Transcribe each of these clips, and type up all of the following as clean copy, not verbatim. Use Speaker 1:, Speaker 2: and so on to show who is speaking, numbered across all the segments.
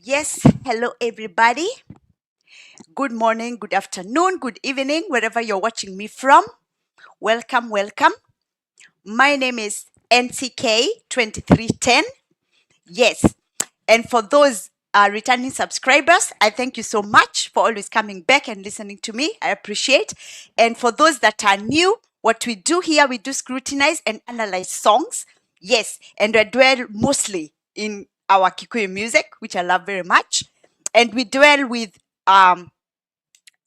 Speaker 1: Yes, hello everybody. Good morning, good afternoon, good evening, wherever you're watching me from. Welcome, welcome. My name is NCK2310. Yes, and for those returning subscribers, I thank you so much for always coming back and listening to me. I appreciate. And for those that are new, what we do here, we do scrutinize and analyze songs. Yes, and we dwell mostly in our Kikuyu music, which I love very much. And we dwell with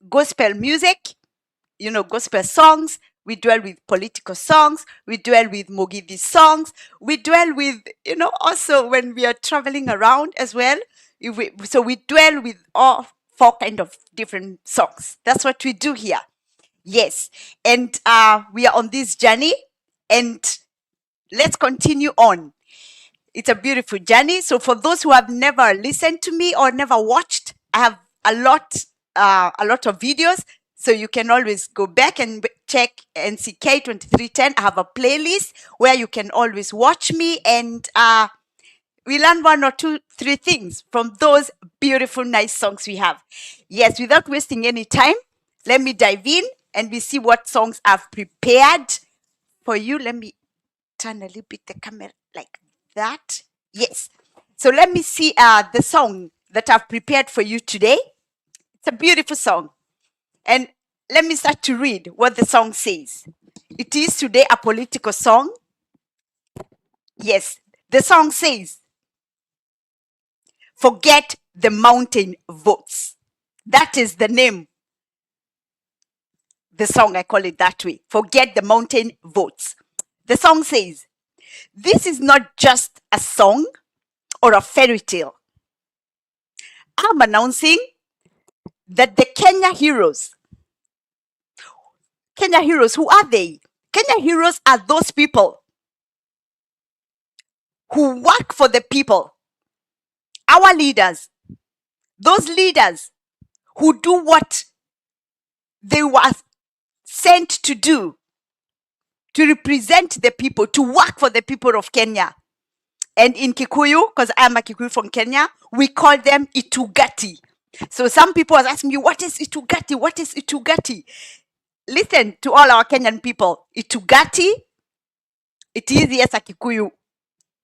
Speaker 1: gospel music, gospel songs. We dwell with political songs. We dwell with Mogidi songs. We dwell with, also when we are traveling around as well. So we dwell with all four kind of different songs. That's what we do here. Yes. And we are on this journey, and let's continue on. It's a beautiful journey. So for those who have never listened to me or never watched, I have a lot of videos. So you can always go back and check NCK 2310. I have a playlist where you can always watch me, and we learn one or two, three things from those beautiful, nice songs we have. Yes, without wasting any time, let me dive in and we see what songs I've prepared for you. Let me turn a little bit the camera like that. Yes. So let me see the song that I've prepared for you today. It's a beautiful song. And let me start to read what the song says. It is today a political song. Yes. The song says, "Forget the mountain votes." That is the name. The song, I call it that way. Forget the mountain votes. The song says, "This is not just a song or a fairy tale. I'm announcing that the Kenya heroes, who are they? Kenya heroes are those people who work for the people, our leaders, those leaders who do what they were sent to do, to represent the people, to work for the people of Kenya. And in Kikuyu, because I'm a Kikuyu from Kenya, we call them Itugati. So some people are asking me, what is Itugati? What is Itugati? Listen to all our Kenyan people. Itugati, it is, yes, a Kikuyu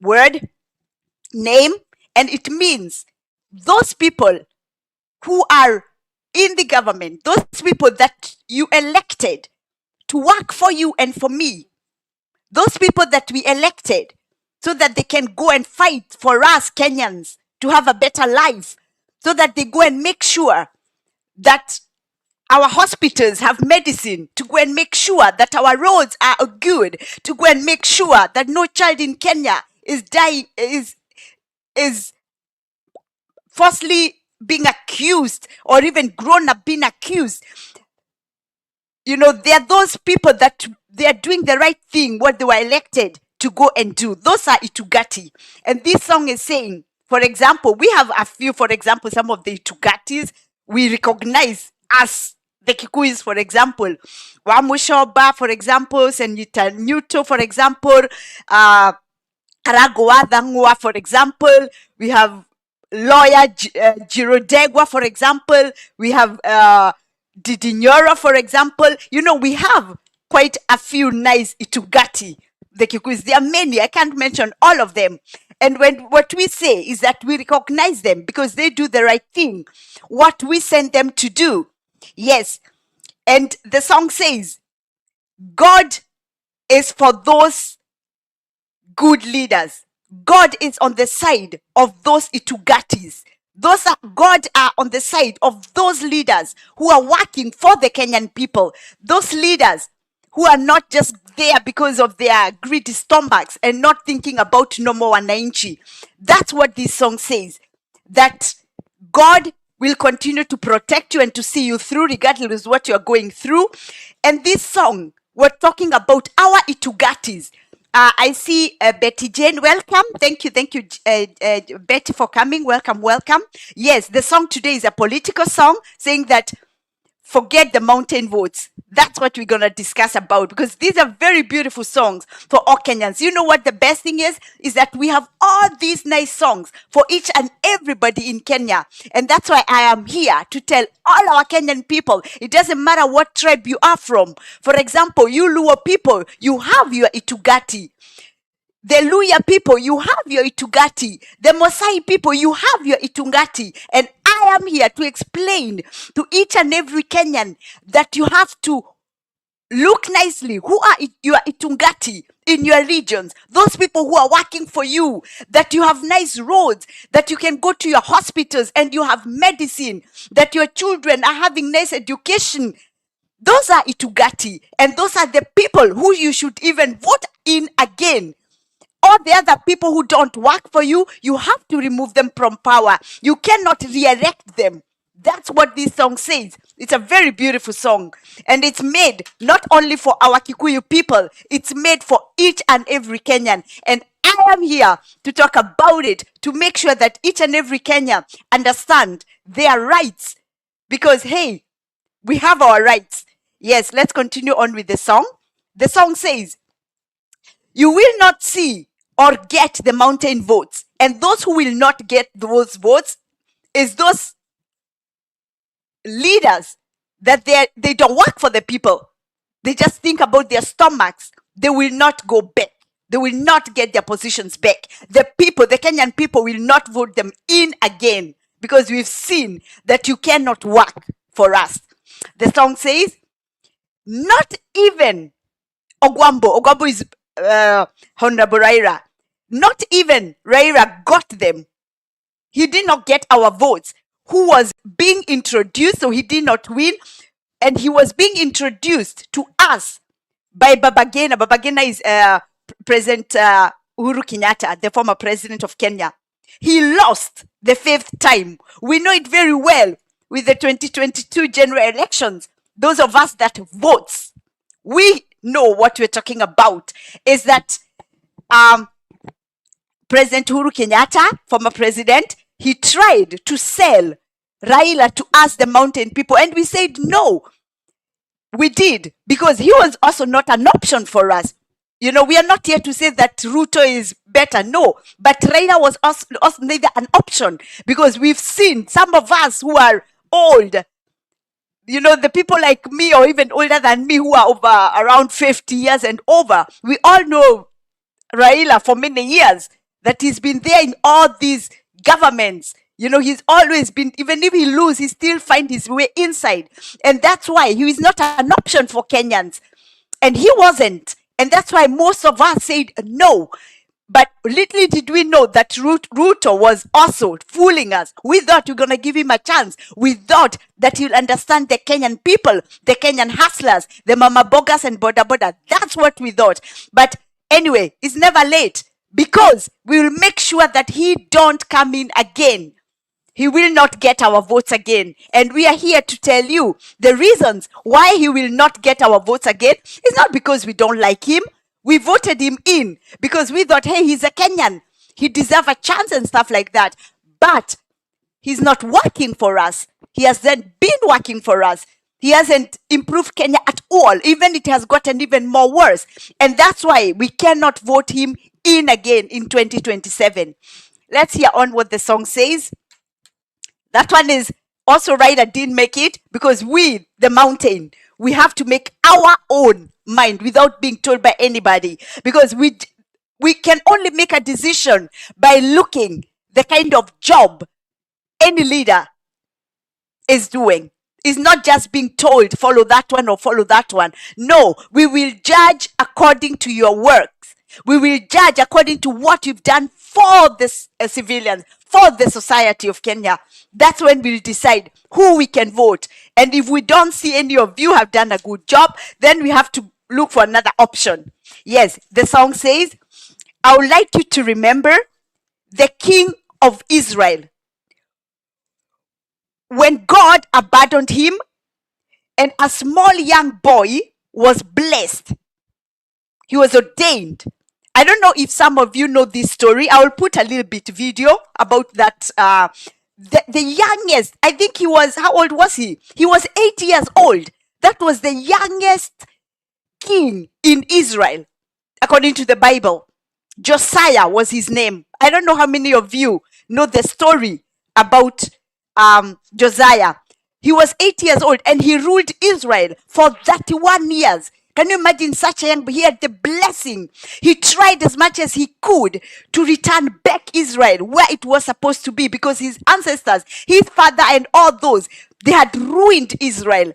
Speaker 1: word, name, and it means those people who are in the government, those people that you elected to work for you and for me, those people that we elected so that they can go and fight for us Kenyans to have a better life, so that they go and make sure that our hospitals have medicine, to go and make sure that our roads are good, to go and make sure that no child in Kenya is dying, is falsely being accused, or even grown up being accused. They are those people that they are doing the right thing, what they were elected to go and do. Those are Itugati. And this song is saying, for example, we have a few, for example, some of the Itugatis we recognize as the Kikuyus, for example. Wamushoba, for example, Senyita Nyuto, for example, Karagoa Dhangwa, for example. We have lawyer Jirodegwa, for example. We have Didinyora, for example. We have quite a few nice Itugati, the Kikuyus. There are many. I can't mention all of them. And what we say is that we recognize them because they do the right thing, what we send them to do. Yes. And the song says, God is for those good leaders. God is on the side of those Itugatis. God are on the side of those leaders who are working for the Kenyan people. Those leaders who are not just there because of their greedy stomachs and not thinking about normal wananchi. That's what this song says. That God will continue to protect you and to see you through regardless of what you're going through. And this song, we're talking about our Itugatis. I see Betty Jane. Welcome. Thank you, Betty, for coming. Welcome. Yes, the song today is a political song saying that forget the mountain votes. That's what we're going to discuss about, because these are very beautiful songs for all Kenyans. You know what the best thing is? Is that we have all these nice songs for each and everybody in Kenya. And that's why I am here to tell all our Kenyan people, it doesn't matter what tribe you are from. For example, you Luo people, you have your Itugati. The Luya people, you have your Itugati. The Mosai people, you have your Itungati. And I am here to explain to each and every Kenyan that you have to look nicely. Who are your Itungati in your regions? Those people who are working for you, that you have nice roads, that you can go to your hospitals and you have medicine, that your children are having nice education. Those are Itugati. And those are the people who you should even vote in again. All the other people who don't work for you, you have to remove them from power. You cannot re-elect them. That's what this song says. It's a very beautiful song. And it's made not only for our Kikuyu people, it's made for each and every Kenyan. And I am here to talk about it, to make sure that each and every Kenyan understand their rights. Because, hey, we have our rights. Yes, let's continue on with the song. The song says, you will not see or get the mountain votes. And those who will not get those votes is those leaders that they don't work for the people. They just think about their stomachs. They will not go back. They will not get their positions back. The people, the Kenyan people, will not vote them in again, because we've seen that you cannot work for us. The song says, not even Ogwambo is Honorable Raila. Not even Raila got them. He did not get our votes. Who was being introduced, so he did not win. And he was being introduced to us by Babagena. Babagena is President Uhuru Kenyatta, the former president of Kenya. He lost the 5th time. We know it very well with the 2022 general elections. Those of us that votes, we know what we're talking about. Is that President Uhuru Kenyatta, former president, he tried to sell Raila to us, the mountain people, and we said no. We did, because he was also not an option for us. You know, we are not here to say that Ruto is better, no. But Raila was also neither an option, because we've seen some of us who are old, you know, the people like me or even older than me who are over around 50 years and over, we all know Raila for many years, that he's been there in all these governments. You know, he's always been, even if he loses, he still find his way inside. And that's why he is not an option for Kenyans. And he wasn't. And that's why most of us said no. But little did we know that Ruto was also fooling us. We thought we were going to give him a chance. We thought that he'll understand the Kenyan people, the Kenyan hustlers, the Mama Bogas and Boda Boda. That's what we thought. But anyway, it's never late, because we will make sure that he don't come in again. He will not get our votes again. And we are here to tell you the reasons why he will not get our votes again. It's not because we don't like him. We voted him in because we thought, hey, he's a Kenyan. He deserves a chance and stuff like that. But he's not working for us. He hasn't been working for us. He hasn't improved Kenya at all. Even it has gotten even more worse. And that's why we cannot vote him in again in 2027. Let's hear on what the song says. That one is also Raila didn't make it, because we, the mountain, we have to make our own mind without being told by anybody, because we can only make a decision by looking the kind of job any leader is doing. It's not just being told, follow that one or follow that one. No, we will judge according to your works. We will judge according to what you've done for the civilians, for the society of Kenya. That's when we'll decide who we can vote. And if we don't see any of you have done a good job, then we have to look for another option. Yes, the song says, I would like you to remember the king of Israel. When God abandoned him, and a small young boy was blessed. He was ordained. I don't know if some of you know this story. I will put a little bit video about that the youngest, I think he was, how old was he? He was 8 years old. That was the youngest king in Israel, according to the Bible. Josiah was his name. I don't know how many of you know the story about Josiah. He was 8 years old and he ruled Israel for 31 years. Can you imagine such a young? He had the blessing. He tried as much as he could to return back Israel where it was supposed to be, because his ancestors, his father and all those, they had ruined Israel,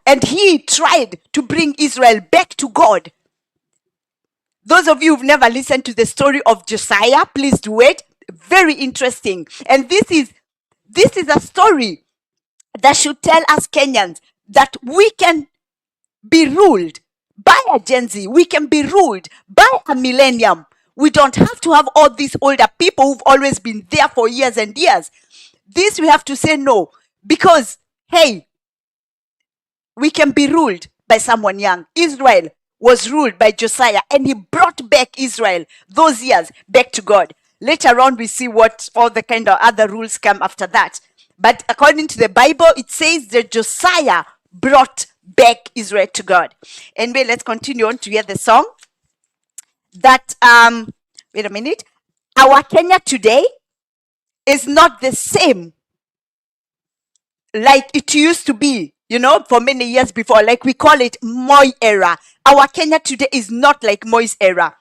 Speaker 1: and he tried to bring Israel back to God. Those of you who've never listened to the story of Josiah, please do it. Very interesting. And this is a story that should tell us Kenyans that we can be ruled by a Gen Z. We can be ruled by a millennium. We don't have to have all these older people who've always been there for years and years. This we have to say no, because, hey, we can be ruled by someone young. Israel was ruled by Josiah, and he brought back Israel those years back to God. Later on, we see what all the kind of other rules come after that. But according to the Bible, it says that Josiah brought back Israel to God. Anyway, let's continue on to hear the song. That, wait a minute. Our Kenya today is not the same like it used to be, for many years before. Like we call it Moi era. Our Kenya today is not like Moi's era,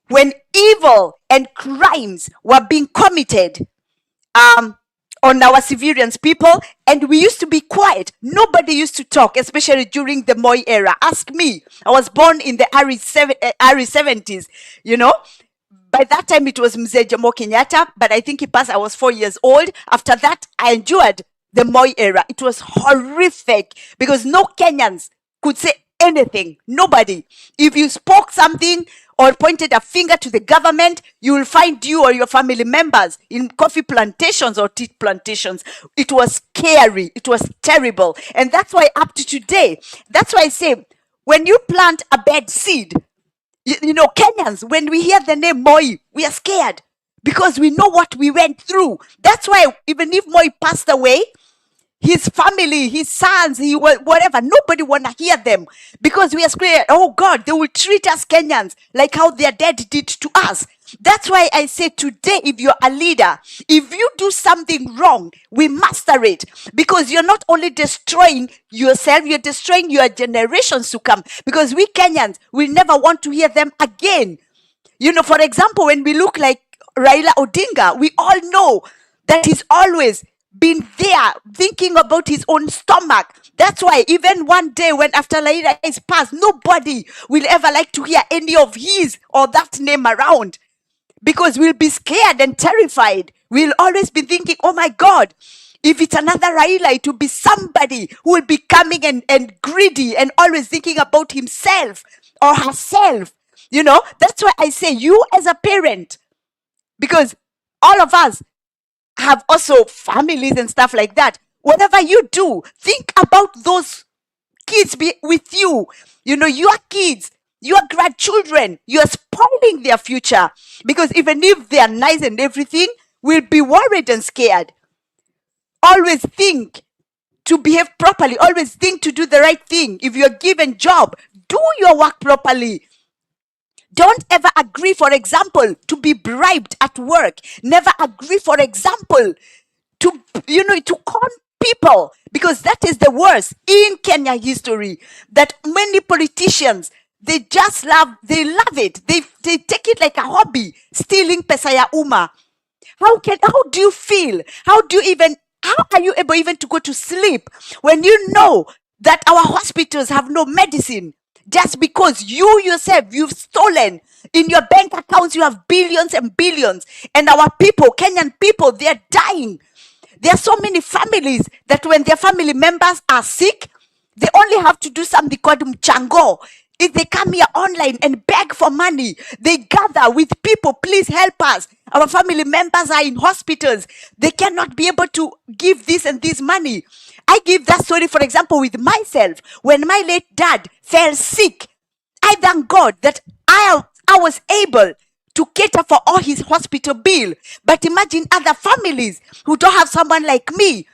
Speaker 1: when evil and crimes were being committed on our civilians, people, and we used to be quiet. Nobody used to talk, especially during the Moi era. Ask me. I was born in the early 70s, By that time, it was Mzee Jomo Kenyatta, but I think he passed. I was 4 years old. After that, I endured the Moi era. It was horrific because no Kenyans could say anything. Nobody. If you spoke something or pointed a finger to the government, you will find you or your family members in coffee plantations or tea plantations. It was scary. It was terrible. And that's why up to today, that's why I say, when you plant a bad seed, Kenyans, when we hear the name Moi, we are scared because we know what we went through. That's why even if Moi passed away, his family, his sons, whatever, nobody want to hear them because we are scared. Oh God, they will treat us Kenyans like how their dad did to us. That's why I say today, if you're a leader, if you do something wrong, we master it, because you're not only destroying yourself, you're destroying your generations to come, because we Kenyans will never want to hear them again. For example, when we look like Raila Odinga, we all know that he's always been there thinking about his own stomach. That's why even one day when after Raila is passed, nobody will ever like to hear any of his or that name around, because we'll be scared and terrified. We'll always be thinking, oh my God, if it's another Raila, it will be somebody who will be coming and greedy and always thinking about himself or herself. That's why I say you as a parent, because all of us have also families and stuff like that. Whatever you do, think about those kids with you. Your kids, your grandchildren, you're spoiling their future, because even if they are nice and everything, we'll be worried and scared. Always think to behave properly. Always think to do the right thing. If you're given job, do your work properly. Don't ever agree, for example, to be bribed at work. Never agree, for example, to con people, because that is the worst in Kenya history. That many politicians, they love it. They take it like a hobby, stealing pesa ya umma. How do you feel? How are you able even to go to sleep when you know that our hospitals have no medicine? Just because you yourself, you've stolen. In your bank accounts, you have billions and billions. And our people, Kenyan people, they're dying. There are so many families that when their family members are sick, they only have to do something called mchango. If they come here online and beg for money, they gather with people, please help us. Our family members are in hospitals. They cannot be able to give this and this money. I give that story, for example, with myself. When my late dad fell sick, I thank God that I was able to cater for all his hospital bill. But imagine other families who don't have someone like me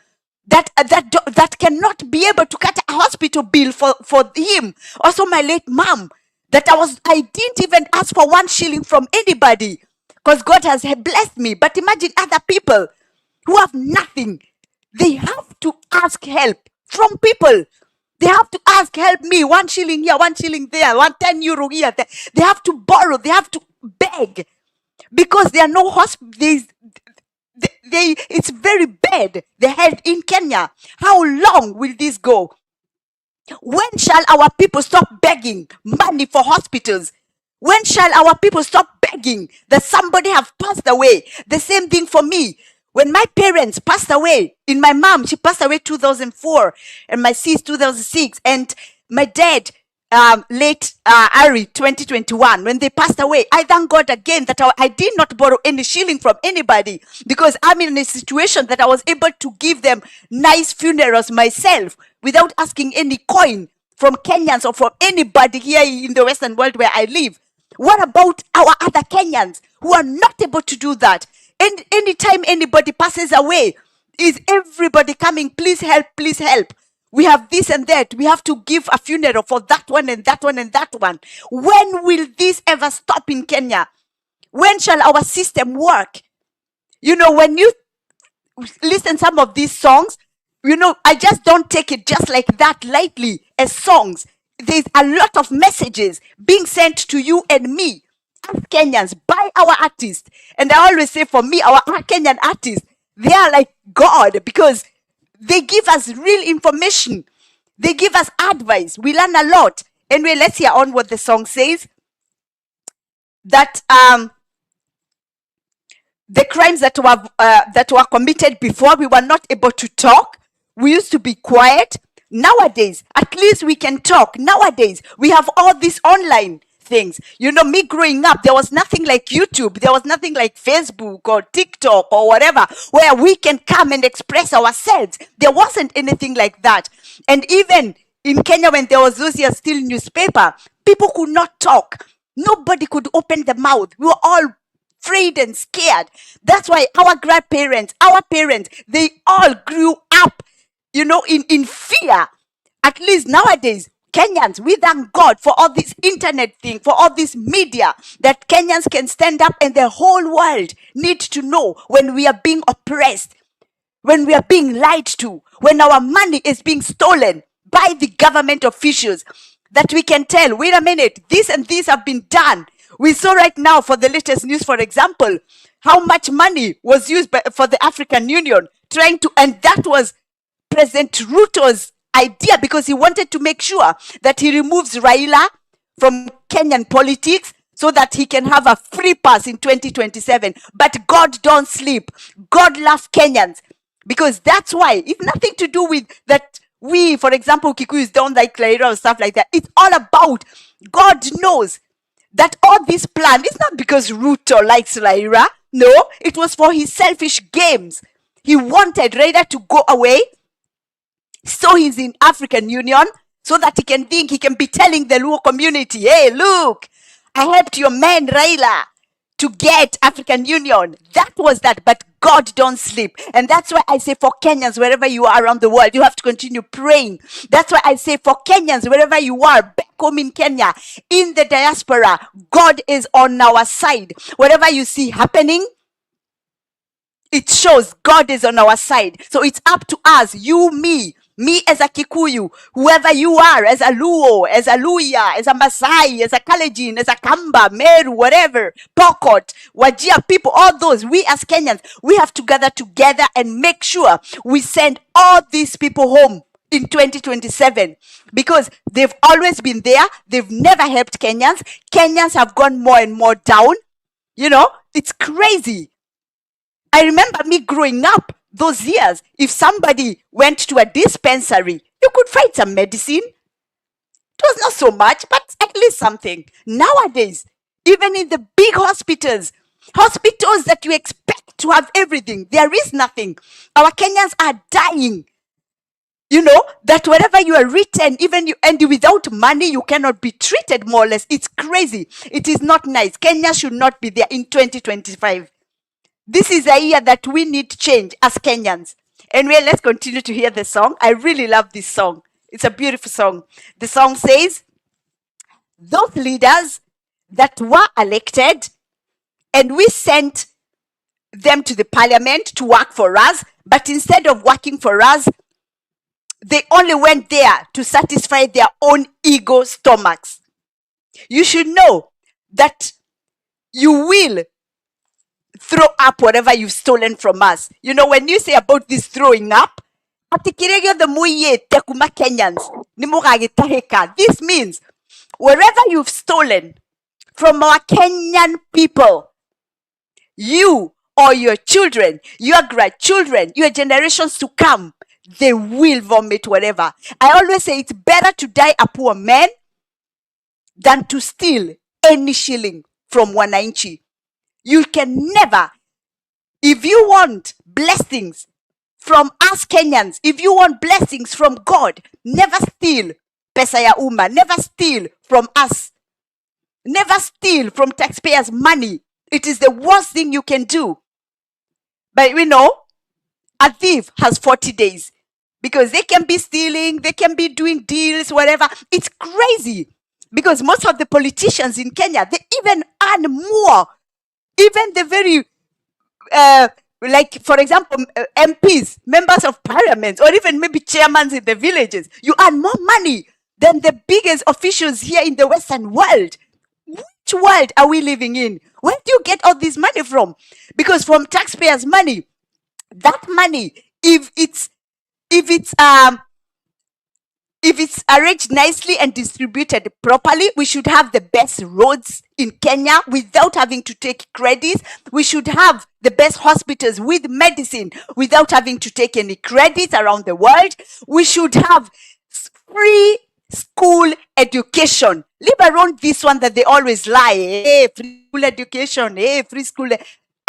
Speaker 1: that cannot be able to cut a hospital bill for him. Also, my late mom, I didn't even ask for 1 shilling from anybody because God has blessed me. But imagine other people who have nothing. They have to ask help from people. They have to ask, help me, 1 shilling here, 1 shilling there, 110 euro here. They have to borrow, they have to beg because there are no hospitals. It's very bad, the health in Kenya. How long will this go? When shall our people stop begging money for hospitals? When shall our people stop begging that somebody have passed away? The same thing for me. When my parents passed away, in my mom, she passed away 2004, and my sis 2006, and my dad, late Ari 2021, when they passed away, I thank God again that I did not borrow any shilling from anybody, because I'm in a situation that I was able to give them nice funerals myself without asking any coin from Kenyans or from anybody here in the Western world where I live. What about our other Kenyans who are not able to do that? And anytime anybody passes away, is everybody coming, please help, please help. We have this and that. We have to give a funeral for that one and that one and that one. When will this ever stop in Kenya? When shall our system work? You know, when you listen some of these songs, you know, I just don't take it just like that lightly as songs. There's a lot of messages being sent to you and me as Kenyans by our artists. And I always say, for me, our Kenyan artists, they are like God, because they give us real information. They give us advice. We learn a lot. Anyway, let's hear on what the song says. That the crimes that were committed before, we were not able to talk. We used to be quiet. Nowadays, at least we can talk. Nowadays, we have all these online things. You know, me growing up, there was nothing like YouTube. There was nothing like Facebook or TikTok or whatever, where we can come and express ourselves. There wasn't anything like that. And even in Kenya, when there was those years still newspaper, people could not talk. Nobody could open the mouth. We were all afraid and scared. That's why our grandparents, our parents, they all grew up, you know, in fear. At least nowadays, Kenyans, we thank God for all this internet thing, for all this media, that Kenyans can stand up and the whole world need to know when we are being oppressed, when we are being lied to, when our money is being stolen by the government officials, that we can tell, wait a minute, this and this have been done. We saw right now for the latest news, for example, how much money was used for the African Union and that was President Ruto's idea, because he wanted to make sure that he removes Raila from Kenyan politics so that he can have a free pass in 2027. But God don't sleep. God loves Kenyans, because that's why it's nothing to do with that. We, for example, Kikuyus don't like Raila or stuff like that. It's all about God knows that all this plan is not because Ruto likes Raila. No, it was for his selfish games. He wanted Raila to go away, so he's in African Union, so that he can think he can be telling the Luo community, hey, look, I helped your man Raila to get African Union. That was that. But God don't sleep. And that's why I say for Kenyans, wherever you are around the world, you have to continue praying. That's why I say for Kenyans, wherever you are, back home in Kenya, in the diaspora, God is on our side. Whatever you see happening, it shows God is on our side. So it's up to us, you, me as a Kikuyu, whoever you are, as a Luo, as a Luya, as a Masai, as a Kalenjin, as a Kamba, Meru, whatever, Pokot, Wajir people, all those, we as Kenyans, we have to gather together and make sure we send all these people home in 2027, because they've always been there. They've never helped Kenyans. Kenyans have gone more and more down. You know, it's crazy. I remember me growing up those years. If somebody went to a dispensary, you could find some medicine. It was not so much, but at least something. Nowadays, even in the big hospitals that you expect to have everything, there is nothing. Our Kenyans are dying. that wherever you are written, even you, and without money, you cannot be treated more or less. It's crazy. It is not nice. Kenya should not be there in 2025. This is a year that we need change as Kenyans. Anyway, let's continue to hear the song. I really love this song. It's a beautiful song. The song says, those leaders that were elected and we sent them to the parliament to work for us, but instead of working for us, they only went there to satisfy their own ego stomachs. You should know that you will throw up whatever you've stolen from us. When you say about this throwing up, this means wherever you've stolen from our Kenyan people, you or your children, your grandchildren, your generations to come, they will vomit whatever. I always say it's better to die a poor man than to steal any shilling from wananchi. You can never, if you want blessings from us Kenyans, if you want blessings from God, never steal pesa ya umma, never steal from us, never steal from taxpayers' money. It is the worst thing you can do. But we know a thief has 40 days because they can be stealing, they can be doing deals, whatever. It's crazy because most of the politicians in Kenya, they even earn more. Even the very, like, for example, MPs, members of parliament, or even maybe chairmen in the villages, you earn more money than the biggest officials here in the Western world. Which world are we living in? Where do you get all this money from? Because from taxpayers' money, that money, if it's arranged nicely and distributed properly, we should have the best roads in Kenya without having to take credits. We should have the best hospitals with medicine without having to take any credits around the world. We should have free school education. Leave alone this one that they always lie. Hey, free school education. Hey, free school.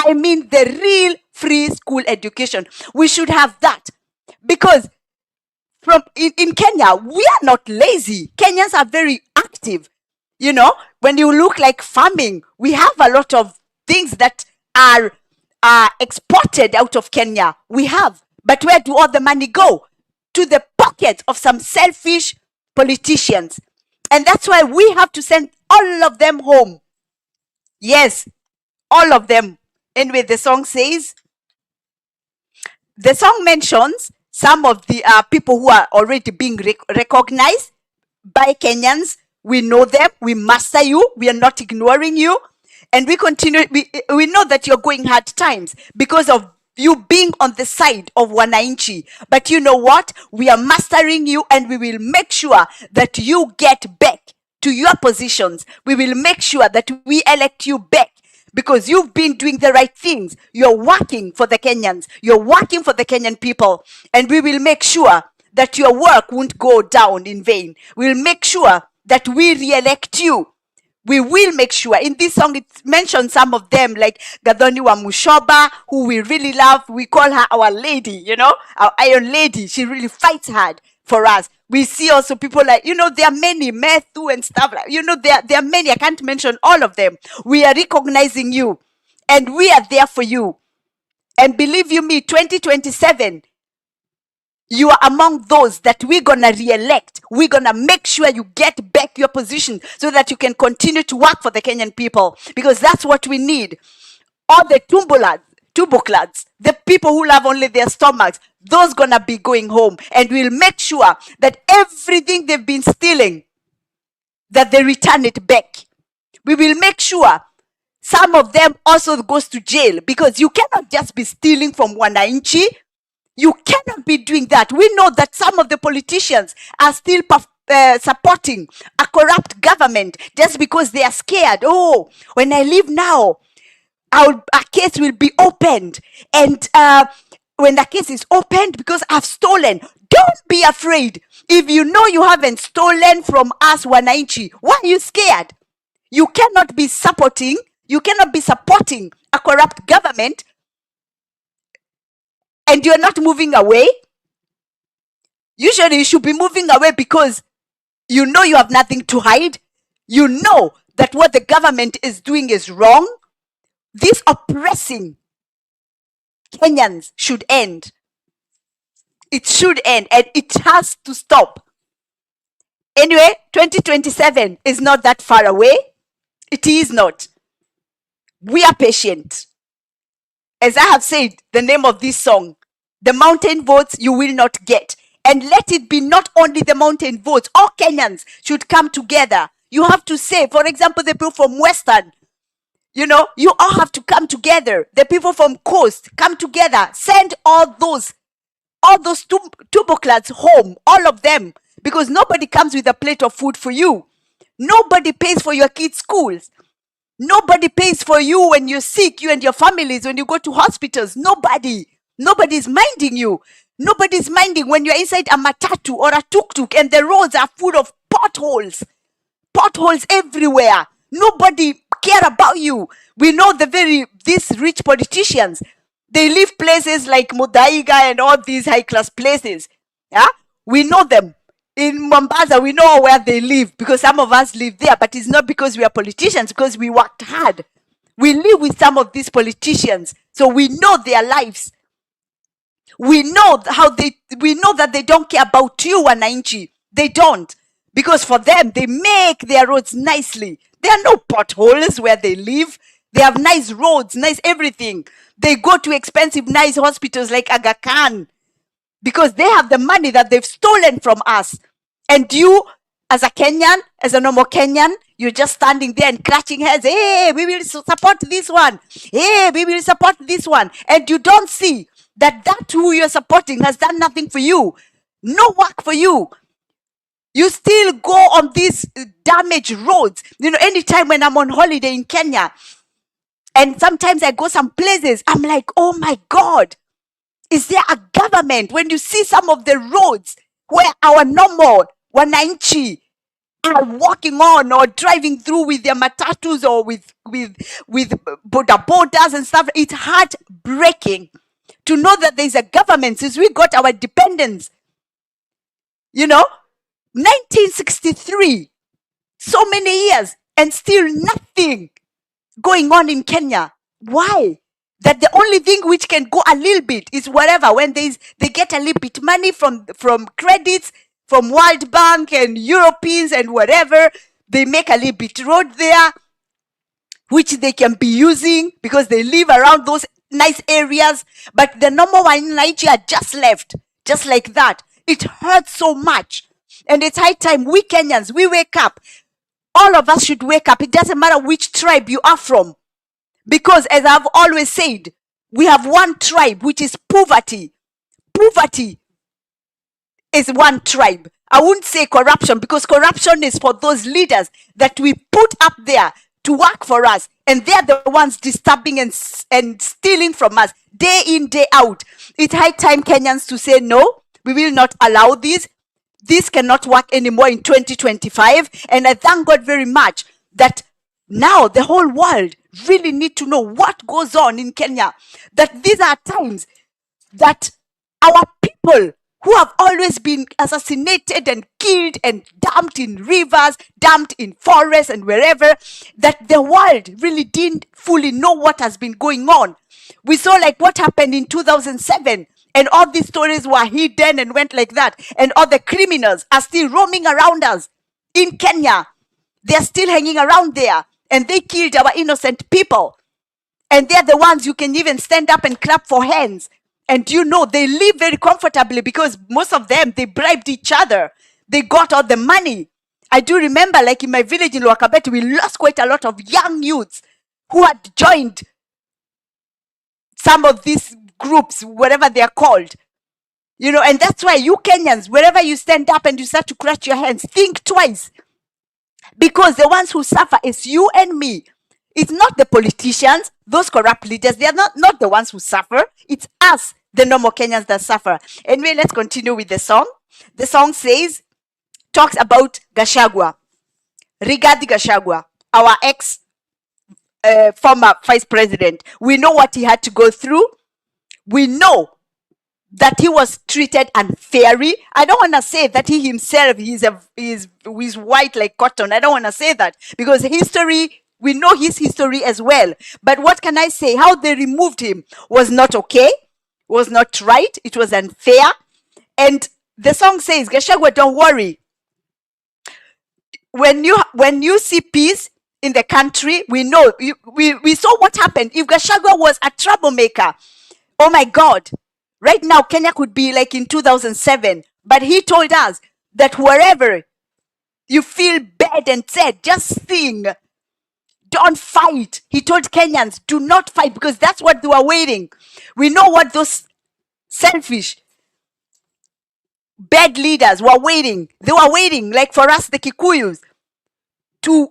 Speaker 1: I mean the real free school education. We should have that because in Kenya, we are not lazy. Kenyans are very active. When you look like farming, we have a lot of things that are exported out of Kenya. We have. But where do all the money go? To the pocket of some selfish politicians. And that's why we have to send all of them home. Yes, all of them. Anyway, the song mentions some of the people who are already being recognized by Kenyans. We know them. We master you. We are not ignoring you. And we continue. We know that you're going hard times because of you being on the side of wananchi. But you know what? We are mastering you and we will make sure that you get back to your positions. We will make sure that we elect you back because you've been doing the right things. You're working for the Kenyans. You're working for the Kenyan people. And we will make sure that your work won't go down in vain. We'll make sure that we re-elect you. We will make sure. In this song, it mentions some of them, like Gadoni wa Mushoba, who we really love. We call her our lady, our Iron Lady. She really fights hard for us. We see also people like, there are many, Methu and stuff like, there are many. I can't mention all of them. We are recognizing you and we are there for you. And believe you me, 2027, you are among those that we're going to re-elect. We're going to make sure you get back your position so that you can continue to work for the Kenyan people because that's what we need. All the tubuklads, the people who love only their stomachs, those going to be going home. And we'll make sure that everything they've been stealing, that they return it back. We will make sure some of them also goes to jail because you cannot just be stealing from wananchi. You cannot be doing that. We know that some of the politicians are still supporting a corrupt government just because they are scared. Oh, when I leave now, a case will be opened. And when the case is opened, because I've stolen, don't be afraid. If you know you haven't stolen from us, wananchi, why are you scared? You cannot be supporting a corrupt government and you're not moving away. Usually you should be moving away because you know you have nothing to hide. You know that what the government is doing is wrong. This oppressing Kenyans should end. It should end and it has to stop. Anyway, 2027 is not that far away. It is not. We are patient. As I have said, the name of this song, the mountain votes you will not get. And let it be not only the mountain votes, all Kenyans should come together. You have to say, for example, the people from Western, you all have to come together. The people from Coast, come together. Send all those tubercles home, all of them, because nobody comes with a plate of food for you. Nobody pays for your kids' schools. Nobody pays for you when you're sick, you and your families, when you go to hospitals. Nobody's minding you. Nobody's minding when you're inside a matatu or a tuk-tuk and the roads are full of potholes everywhere. Nobody care about you. We know these rich politicians, they live places like Mudaiga and all these high-class places. Yeah, we know them. In Mombasa, we know where they live because some of us live there, but it's not because we are politicians, because we worked hard. We live with some of these politicians, so we know their lives. We know that they don't care about you, wananchi. They don't. Because for them, they make their roads nicely. There are no potholes where they live. They have nice roads, nice everything. They go to expensive, nice hospitals like Aga Khan because they have the money that they've stolen from us. And you, as a Kenyan, as a normal Kenyan, you're just standing there and clutching heads. Hey, we will support this one. Hey, we will support this one. And you don't see that who you're supporting has done nothing for you. No work for you. You still go on these damaged roads. Anytime when I'm on holiday in Kenya, and sometimes I go some places, I'm like, oh my God, is there a government? When you see some of the roads where our normal wananchi are walking on or driving through with their matatus or with boda bodas and stuff, it's heartbreaking to know that there's a government since we got our independence. 1963, so many years, and still nothing going on in Kenya. Why? That the only thing which can go a little bit is whatever, when they get a little bit money from credits, from World Bank and Europeans and whatever, they make a little bit road there, which they can be using because they live around those nice areas. But the normal one in Nigeria just left, just like that. It hurts so much. And it's high time we Kenyans, we wake up. All of us should wake up. It doesn't matter which tribe you are from. Because as I've always said, we have one tribe, which is poverty. Poverty is one tribe. I wouldn't say corruption, because corruption is for those leaders that we put up there to work for us. And they're the ones disturbing and stealing from us day in, day out. It's high time Kenyans to say, no, we will not allow this. This cannot work anymore in 2025. And I thank God very much that now the whole world really need to know what goes on in Kenya. That these are times that our people who have always been assassinated and killed and dumped in rivers, dumped in forests and wherever, that the world really didn't fully know what has been going on. We saw like what happened in 2007. And all these stories were hidden and went like that. And all the criminals are still roaming around us in Kenya. They're still hanging around there. And they killed our innocent people. And they're the ones you can even stand up and clap for hands. And they live very comfortably because most of them, they bribed each other. They got all the money. I do remember, like in my village in Luakabet, we lost quite a lot of young youths who had joined some of these groups, whatever they are called. And that's why you Kenyans, wherever you stand up and you start to clutch your hands, think twice. Because the ones who suffer is you and me. It's not the politicians, those corrupt leaders. They are not the ones who suffer. It's us, the normal Kenyans, that suffer. Anyway, let's continue with the song. The song talks about Gachagua. Rigathi Gachagua, our former vice president. We know what he had to go through. We know that he was treated unfairly. I don't want to say that he himself he's white like cotton. I don't want to say that, because history, we know his history as well. But what can I say? How they removed him was not okay, was not right. It was unfair. And the song says, Gachagua, don't worry. When you see peace in the country, we know we saw what happened. If Gachagua was a troublemaker, oh my God, right now Kenya could be like in 2007. But he told us that wherever you feel bad and sad, just sing. Don't fight. He told Kenyans, do not fight, because that's what they were waiting. We know what those selfish, bad leaders were waiting. They were waiting, like for us, the Kikuyus, to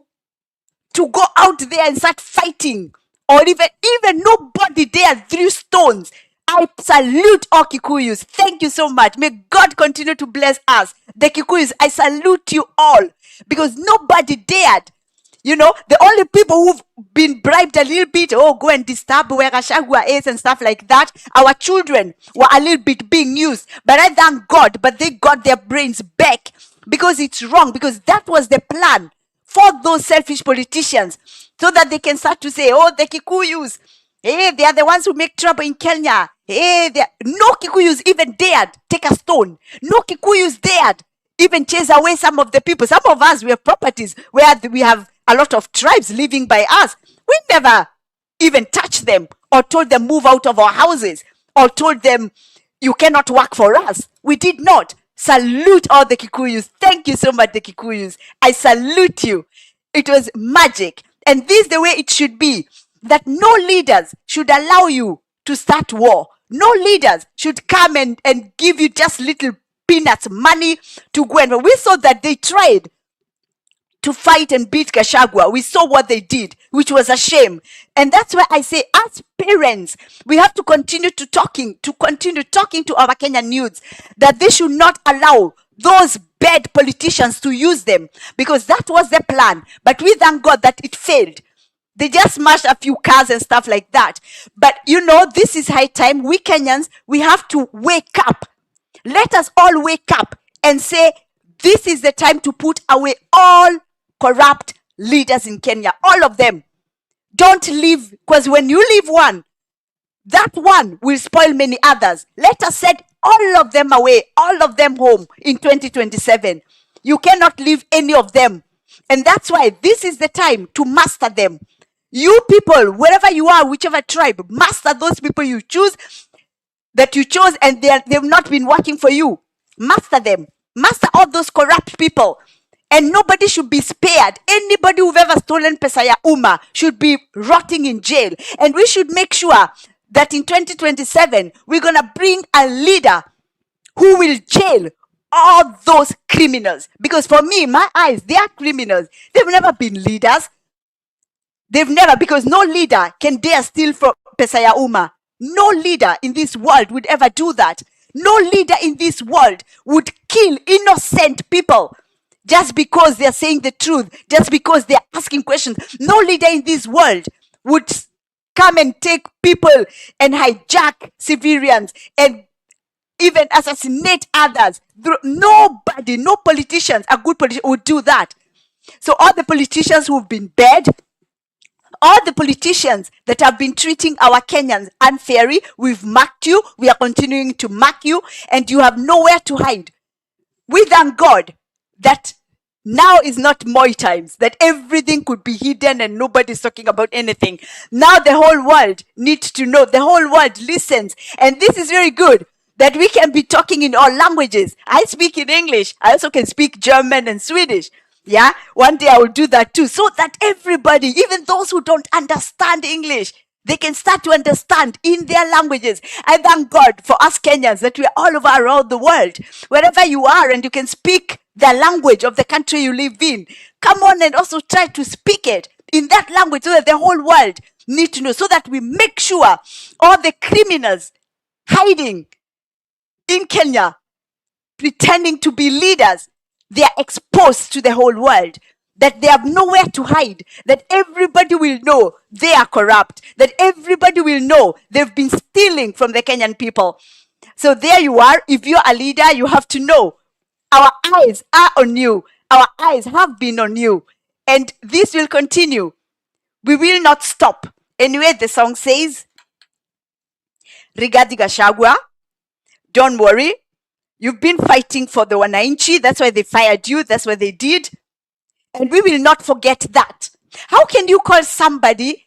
Speaker 1: go out there and start fighting, or even nobody there threw stones. I salute all Kikuyus. Thank you so much. May God continue to bless us. The Kikuyus, I salute you all, because nobody dared. You know, the only people who've been bribed a little bit, oh, go and disturb where Gachagua is and stuff like that, our children were a little bit being used. But I thank God, but they got their brains back, because it's wrong, because that was the plan for those selfish politicians, so that they can start to say, oh, the Kikuyus, hey, they are the ones who make trouble in Kenya. Hey, no Kikuyus even dared take a stone. No Kikuyus dared even chase away some of the people. Some of us, we have properties where we have a lot of tribes living by us. We never even touched them, or told them move out of our houses, or told them you cannot work for us. We did not. Salute all the Kikuyus. Thank you so much, the Kikuyus. I salute you. It was magic. And this is the way it should be, that no leaders should allow you to start war. No leaders should come and give you just little peanuts money to go and... We saw that they tried to fight and beat Gachagua. We saw what they did, which was a shame. And that's why I say, as parents, we have to continue talking to our Kenyan youths, that they should not allow those bad politicians to use them, because that was the plan. But we thank God that it failed. They just smashed a few cars and stuff like that. But you know, this is high time. We Kenyans, we have to wake up. Let us all wake up and say, this is the time to put away all corrupt leaders in Kenya. All of them. Don't leave, because when you leave one, that one will spoil many others. Let us set all of them away, all of them home in 2027. You cannot leave any of them. And that's why this is the time to master them. You people, wherever you are, whichever tribe, master those people you chose, and they've not been working for you. Master them. Master all those corrupt people. And nobody should be spared. Anybody who've ever stolen pesa ya umma should be rotting in jail. And we should make sure that in 2027, we're going to bring a leader who will jail all those criminals. Because for me, my eyes, they are criminals. They've never been leaders. They've never, because no leader can dare steal from pesa ya umma. No leader in this world would ever do that. No leader in this world would kill innocent people just because they're saying the truth, just because they're asking questions. No leader in this world would come and take people and hijack civilians and even assassinate others. Nobody, no politicians, a good politician would do that. So all the politicians who've been bad, all the politicians that have been treating our Kenyans unfairly, we've marked you, we are continuing to mark you, and you have nowhere to hide. We thank God that now is not Moi times, that everything could be hidden and nobody's talking about anything. Now the whole world needs to know, the whole world listens, and this is very good, that we can be talking in all languages. I speak in English, I also can speak German and Swedish. Yeah, one day I will do that too, so that everybody, even those who don't understand English, they can start to understand in their languages. I thank God for us Kenyans that we are all over around the world. Wherever you are and you can speak the language of the country you live in, come on and also try to speak it in that language, so that the whole world need to know, so that we make sure all the criminals hiding in Kenya, pretending to be leaders, they are exposed to the whole world, that they have nowhere to hide, that everybody will know they are corrupt, that everybody will know they've been stealing from the Kenyan people. So there you are. If you're a leader, you have to know our eyes are on you. Our eyes have been on you. And this will continue. We will not stop. Anyway, the song says, Rigathi Gachagua, don't worry. You've been fighting for the Wananchi. That's why they fired you. That's what they did. And we will not forget that. How can you call somebody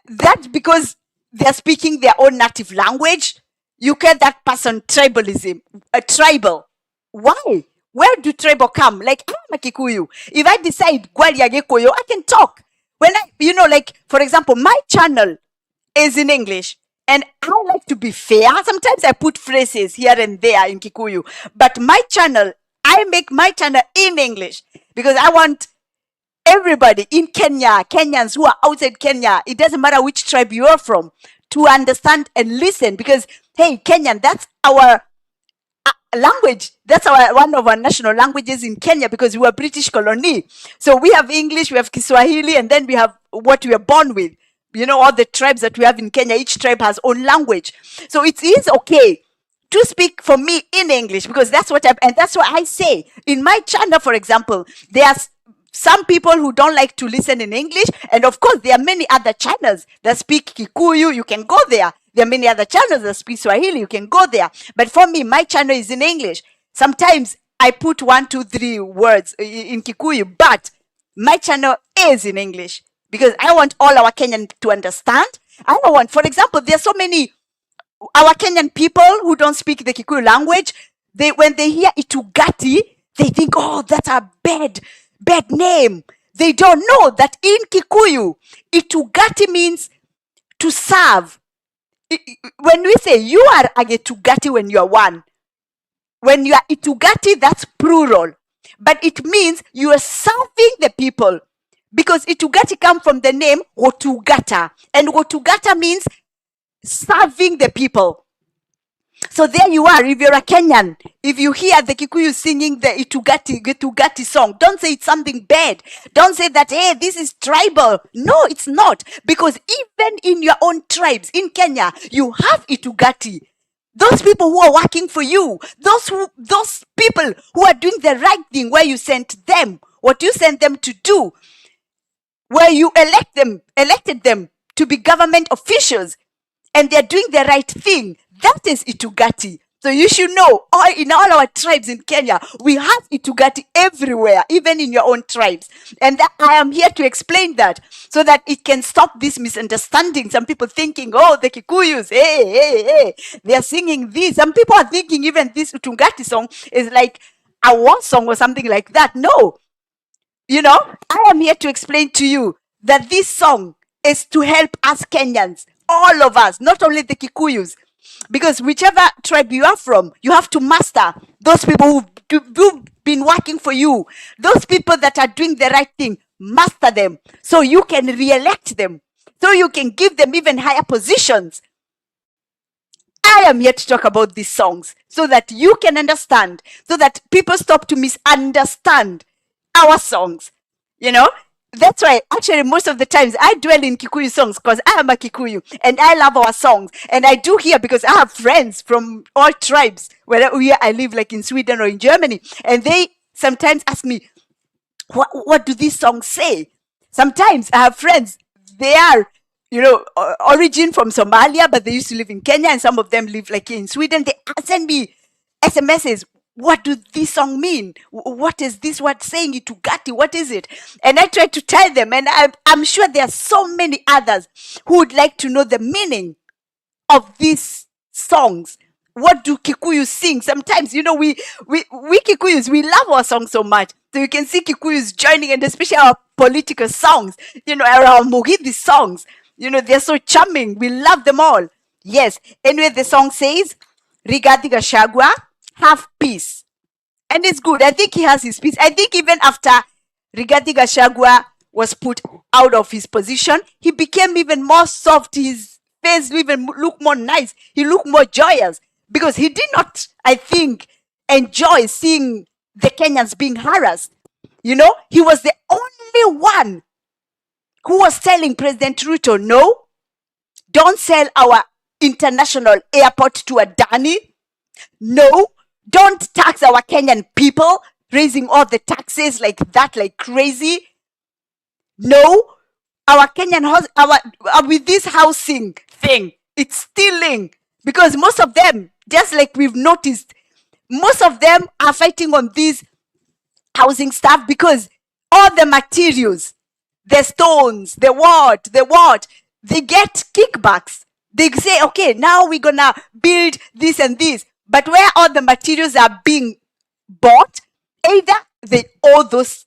Speaker 1: that because they're speaking their own native language? You call that person tribalism, a tribal. Why? Where do tribal come? Like, I'm a Kikuyu. If I decide Gwalia Gikuyu, I can talk. When like, for example, my channel is in English. And I like to be fair. Sometimes I put phrases here and there in Kikuyu. But my channel, I make my channel in English because I want everybody in Kenya, Kenyans who are outside Kenya, it doesn't matter which tribe you are from, to understand and listen. Because, hey, Kenyan, that's our language. That's one of our national languages in Kenya because we were British colony. So we have English, we have Kiswahili, and then we have what we are born with. All the tribes that we have in Kenya, each tribe has own language. So it is okay to speak for me in English because that's what and that's what I say. In my channel, for example, there's some people who don't like to listen in English. And of course, there are many other channels that speak Kikuyu. You can go there. There are many other channels that speak Swahili. You can go there. But for me, my channel is in English. Sometimes I put 1, 2, 3 words in Kikuyu, but my channel is in English because I want all our Kenyan to understand. I don't want, for example, there are so many our Kenyan people who don't speak the Kikuyu language. When they hear Itugati, they think, oh, that's a bad name. They don't know that in Kikuyu, Itugati means to serve. When we say you are a Itugati when you are one, when you are Itugati, that's plural. But it means you are serving the people. Because Itugati comes from the name Wotugata. And Wotugata means serving the people. So there you are. If you're a Kenyan, if you hear the Kikuyu singing the Itugati song, don't say it's something bad. Don't say that, hey, this is tribal. No, it's not. Because even in your own tribes in Kenya, you have Itugati. Those people who are working for you, those people who are doing the right thing, where you sent them, what you sent them to do, where you elected them to be government officials, and they're doing the right thing. That is Itugati. So you should know, in all our tribes in Kenya, we have Itugati everywhere, even in your own tribes. And I am here to explain that so that it can stop this misunderstanding. Some people thinking, oh, the Kikuyus, hey, they are singing this. Some people are thinking even this Itugati song is like a war song or something like that. No. I am here to explain to you that this song is to help us Kenyans, all of us, not only the Kikuyus. Because whichever tribe you are from, you have to master those people who've been working for you. Those people that are doing the right thing, master them so you can re-elect them, so you can give them even higher positions. I am here to talk about these songs so that you can understand, so that people stop to misunderstand our songs. That's why actually most of the times I dwell in Kikuyu songs because I am a Kikuyu and I love our songs. And I do here because I have friends from all tribes, where I live, like in Sweden or in Germany. And they sometimes ask me, what do these songs say? Sometimes I have friends, they are, origin from Somalia, but they used to live in Kenya, and some of them live like in Sweden. They send me SMSs. What do this song mean? What is this word saying? Itugati, what is it? And I try to tell them, and I'm sure there are so many others who would like to know the meaning of these songs. What do Kikuyus sing? Sometimes, we Kikuyus, we love our songs so much. So you can see Kikuyus joining, and especially our political songs, our Muhidi songs. They're so charming. We love them all. Yes. Anyway, the song says, Rigathi Gachagua, have peace. And it's good. I think he has his peace. I think even after Rigathi Gachagua was put out of his position, he became even more soft. His face even looked more nice. He looked more joyous because he did not, I think, enjoy seeing the Kenyans being harassed. He was the only one who was telling President Ruto, no, don't sell our international airport to Adani. No, don't tax our Kenyan people, raising all the taxes like that, like crazy. No, our Kenyan house, with this housing thing, it's stealing, because most of them, just like we've noticed, most of them are fighting on these housing stuff because all the materials, the stones, the what, they get kickbacks. They say, okay, now we're gonna build this and this, but where all the materials are being bought, either they owe those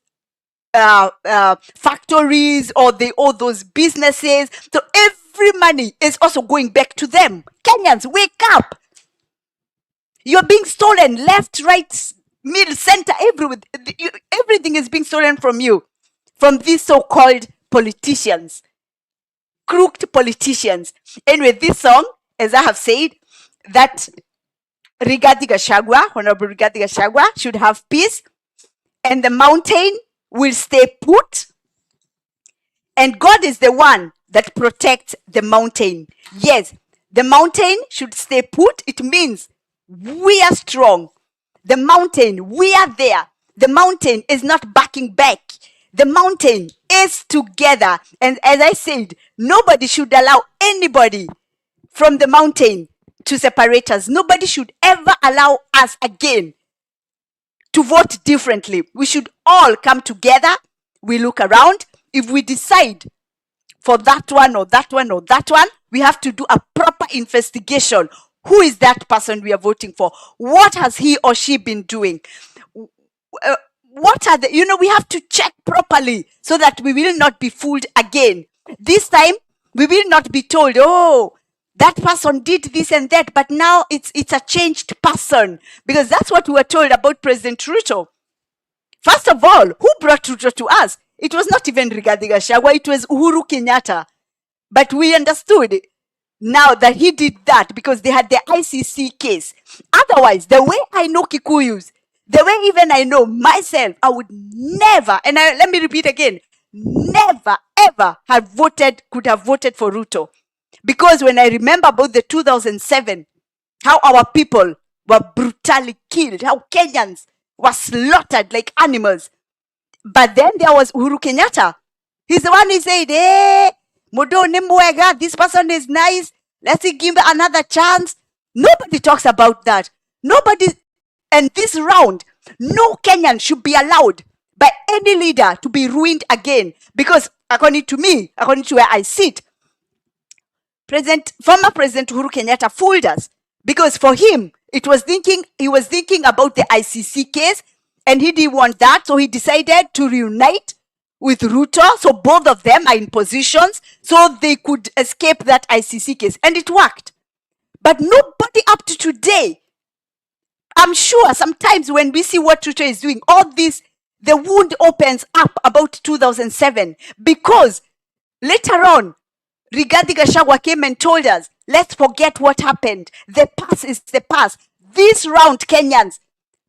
Speaker 1: factories or they owe those businesses. So every money is also going back to them. Kenyans, wake up! You're being stolen left, right, middle, center, everywhere. Everything is being stolen from you, from these so-called politicians, crooked politicians. Anyway, this song, as I have said, that Rigathi Gachagua, Honorable Rigathi Gachagua, should have peace, and the mountain will stay put, and God is the one that protects the mountain. Yes, the mountain should stay put. It means we are strong. The mountain, we are there. The mountain is not backing back. The mountain is together. And as I said, nobody should allow anybody from the mountain to separate us. Nobody should ever allow us again to vote differently. We should all come together. We look around. If we decide for that one or that one or that one, we have to do a proper investigation. Who is that person we are voting for? What has he or she been doing? What are the, we have to check properly so that we will not be fooled again. This time, we will not be told, oh, that person did this and that, but now it's a changed person. Because that's what we were told about President Ruto. First of all, who brought Ruto to us? It was not even Rigathi Gachagua, it was Uhuru Kenyatta. But we understood now that he did that because they had the ICC case. Otherwise, the way I know Kikuyus, the way even I know myself, I would never, and let me repeat again, never ever could have voted for Ruto. Because when I remember about the 2007, how our people were brutally killed, how Kenyans were slaughtered like animals. But then there was Uhuru Kenyatta. He's the one who said, hey, Modo Nimwega, this person is nice. Let's give another chance. Nobody talks about that. Nobody. And this round, no Kenyan should be allowed by any leader to be ruined again. Because according to me, according to where I sit, former President Uhuru Kenyatta fooled us. Because for him, he was thinking about the ICC case, and he didn't want that, so he decided to reunite with Ruto, so both of them are in positions, so they could escape that ICC case, and it worked. But nobody up to today, I'm sure sometimes when we see what Ruto is doing, all this, the wound opens up about 2007, because later on, Rigathi Gachagua came and told us, let's forget what happened. The past is the past. This round, Kenyans,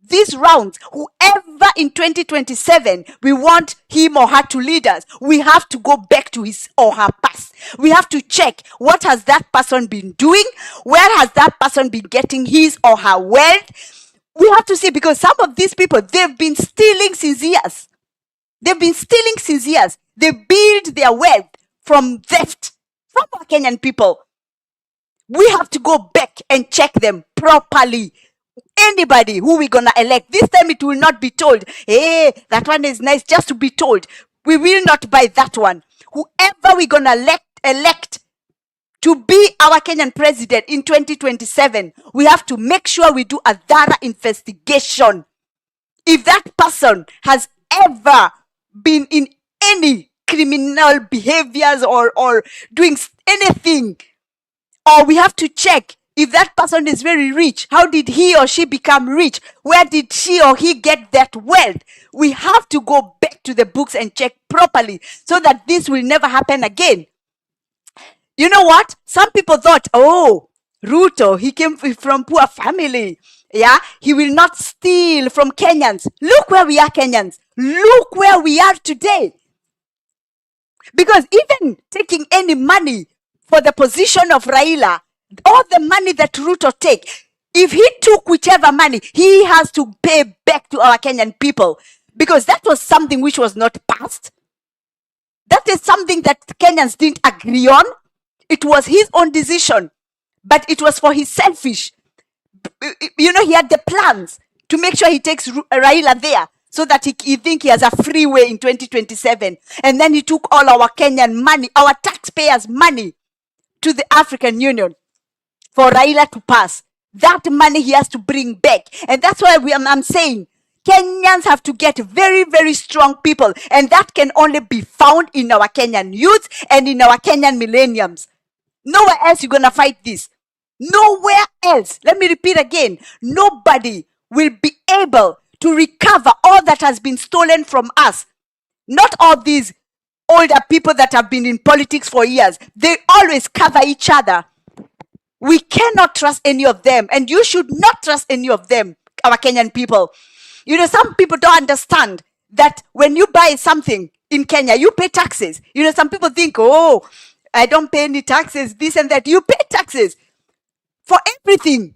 Speaker 1: these rounds, whoever in 2027 we want him or her to lead us, we have to go back to his or her past. We have to check what has that person been doing, where has that person been getting his or her wealth. We have to see, because some of these people, they've been stealing since years. They've been stealing since years. They build their wealth from theft from our Kenyan people. We have to go back and check them properly. Anybody who we're gonna elect, this time it will not be told, hey, that one is nice, just to be told. We will not buy that one. Whoever we're gonna elect to be our Kenyan president in 2027, we have to make sure we do a thorough investigation. If that person has ever been in any criminal behaviors or doing anything, or we have to check if that person is very rich, how did he or she become rich? Where did she or he get that wealth? We have to go back to the books and check properly so that this will never happen again. You know what? Some people thought, oh, Ruto, he came from poor family. Yeah, he will not steal from Kenyans. Look where we are, Kenyans. Look where we are today. Because even taking any money for the position of Raila, All the money that Ruto take, if he took whichever money, he has to pay back to our Kenyan people, because that was something which was not passed. That is something that Kenyans didn't agree on. It was his own decision, but it was for his selfish. He had the plans to make sure he takes Raila there so that he think he has a freeway in 2027. And then he took all our Kenyan money, our taxpayers' money, to the African Union for Raila to pass. That money he has to bring back. And that's why I'm saying Kenyans have to get very, very strong people. And that can only be found in our Kenyan youth and in our Kenyan millenniums. Nowhere else you're going to fight this. Nowhere else. Let me repeat again. Nobody will be able to recover all that has been stolen from us. Not all these older people that have been in politics for years. They always cover each other. We cannot trust any of them. And you should not trust any of them, our Kenyan people. Some people don't understand that when you buy something in Kenya, you pay taxes. Some people think, oh, I don't pay any taxes, this and that. You pay taxes for everything.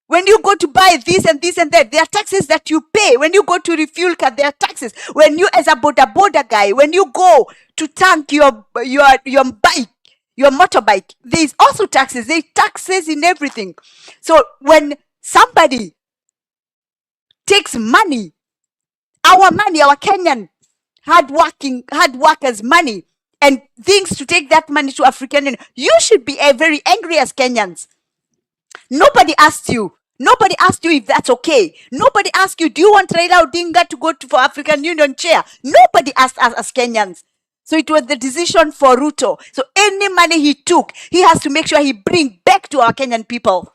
Speaker 1: When you go to buy this and this and that, there are taxes that you pay. When you go to refuel car, there are taxes. When you, as a border guy, when you go to tank your bike, your motorbike, there is also taxes. There are taxes in everything. So when somebody takes money, our Kenyan hard workers' money, and thinks to take that money to African Union, you should be very angry as Kenyans. Nobody asked you. Nobody asked you if that's okay. Nobody asked you, do you want Raila Odinga to go for African Union chair? Nobody asked us as Kenyans. So it was the decision for Ruto. So any money he took, he has to make sure he bring back to our Kenyan people.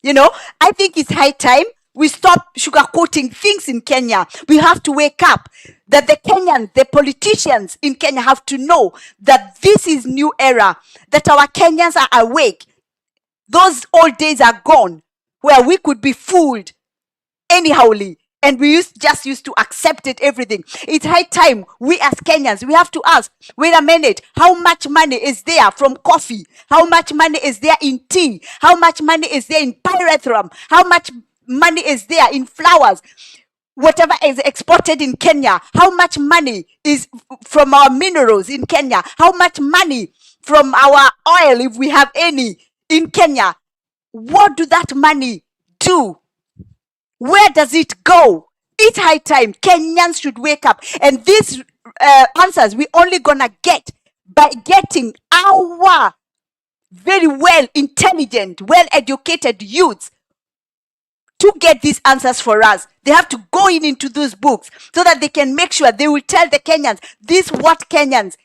Speaker 1: I think it's high time we stop sugarcoating things in Kenya. We have to wake up. That the Kenyans, the politicians in Kenya have to know that this is new era. That our Kenyans are awake. Those old days are gone where we could be fooled anyhowly. And we used to accept it, everything. It's high time we as Kenyans, we have to ask, wait a minute, how much money is there from coffee? How much money is there in tea? How much money is there in pyrethrum? How much money is there in flowers? Whatever is exported in Kenya, how much money is from our minerals in Kenya? How much money from our oil, if we have any, in Kenya? What do that money do? Where does it go? It's high time Kenyans should wake up. And these answers we only gonna get by getting our very well intelligent, well educated youths to get these answers for us. They have to go into those books so that they can make sure they will tell the Kenyans this what Kenyans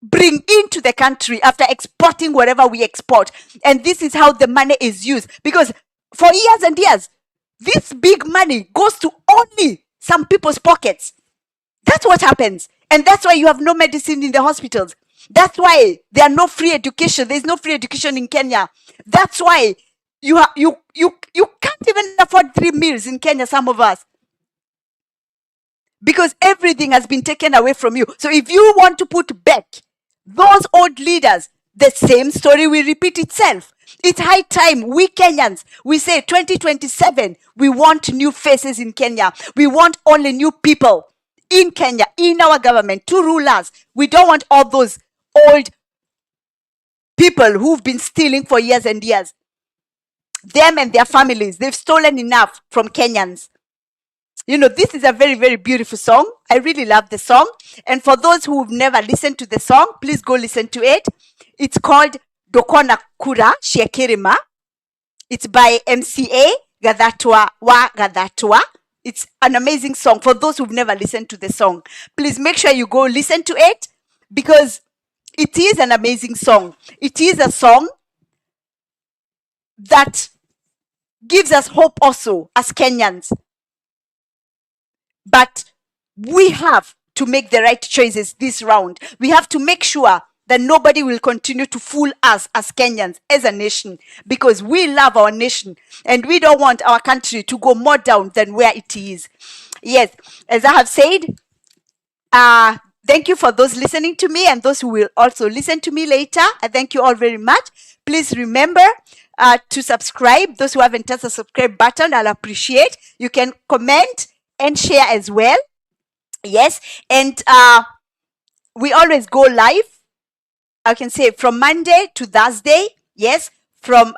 Speaker 1: bring into the country after exporting whatever we export. And this is how the money is used. Because for years and years, this big money goes to only some people's pockets. That's what happens. And that's why you have no medicine in the hospitals. That's why there are no free education. There's no free education in Kenya. That's why you can't even afford 3 meals in Kenya, some of us. Because everything has been taken away from you. So if you want to put back those old leaders, the same story will repeat itself. It's high time we Kenyans, we say 2027, we want new faces in Kenya. We want only new people in Kenya, in our government, to rule us. We don't want all those old people who've been stealing for years and years. Them and their families, they've stolen enough from Kenyans. This is a very, very beautiful song. I really love the song. And for those who've never listened to the song, please go listen to it. It's called Dokona Kura Shekirima. It's by MCA Gadatwa Wa Gadatwa. It's an amazing song. For those who've never listened to the song, please make sure you go listen to it, because it is an amazing song. It is a song that gives us hope also as Kenyans. But we have to make the right choices this round. We have to make sure that nobody will continue to fool us as Kenyans, as a nation, because we love our nation and we don't want our country to go more down than where it is. Yes, as I have said, Thank you for those listening to me and those who will also listen to me later. I thank you all very much. Please remember to subscribe. Those who haven't touched the subscribe button, I'll appreciate. You can comment and share as well. Yes. And we always go live, I can say, from Monday to Thursday. Yes. From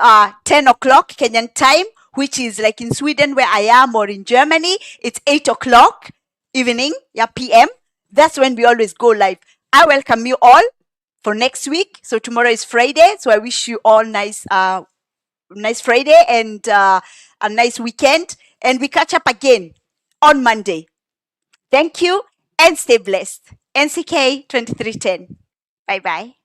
Speaker 1: 10 o'clock Kenyan time, which is like in Sweden where I am, or in Germany, it's 8 o'clock evening, yeah, PM. That's when we always go live. I welcome you all for next week. So tomorrow is Friday. So I wish you all nice Friday and a nice weekend. And we catch up again on Monday. Thank you and stay blessed. NCK 2310. Bye bye.